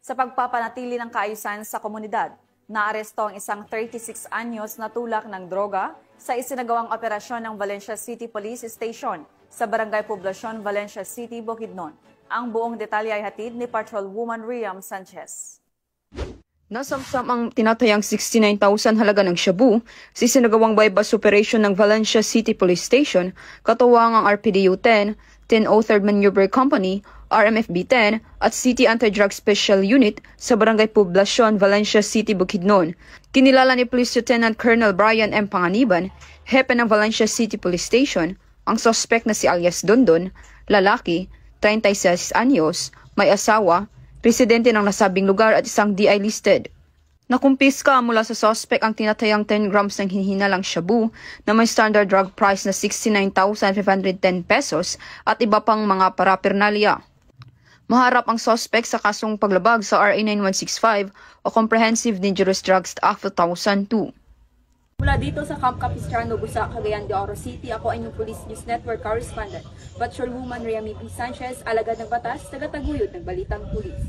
Sa pagpapanatili ng kaayusan sa komunidad, naaresto ang isang 36 anyos na tulak ng droga sa isinagawang operasyon ng Valencia City Police Station sa Barangay Poblacion, Valencia City, Bukidnon. Ang buong detalye ay hatid ni Patrolwoman Riam Sanchez. Nasamsam ang tinatayang 69,000 halaga ng shabu sa isinagawang bypass operation ng Valencia City Police Station, katuwang ang RPDU-10, 1003rd Maneuver Company, RMFB-10 at City Anti-Drug Special Unit sa Barangay Poblacion, Valencia City, Bukidnon. Kinilala ni Police Lieutenant Colonel Brian M. Panganiban, hepe ng Valencia City Police Station, ang suspect na si alias Dondon, lalaki, 36 anyos, may asawa, residente ng nasabing lugar at isang DI listed. Nakumpiska mula sa suspect ang tinatayang 10 grams ng hinihinalang shabu na may standard drug price na 69,510 pesos at iba pang mga paraphernalia. Maharap ang suspect sa kasong paglabag sa RA 9165 o Comprehensive Dangerous Drugs Act 2002. Mula dito sa Camp Capistrano, Busa, Cagayan de Oro City, ako ay inyong Police News Network correspondent, Patrolwoman Riam P. Sanchez, alagad ng batas, tagataguyod ng Balitang Pulis.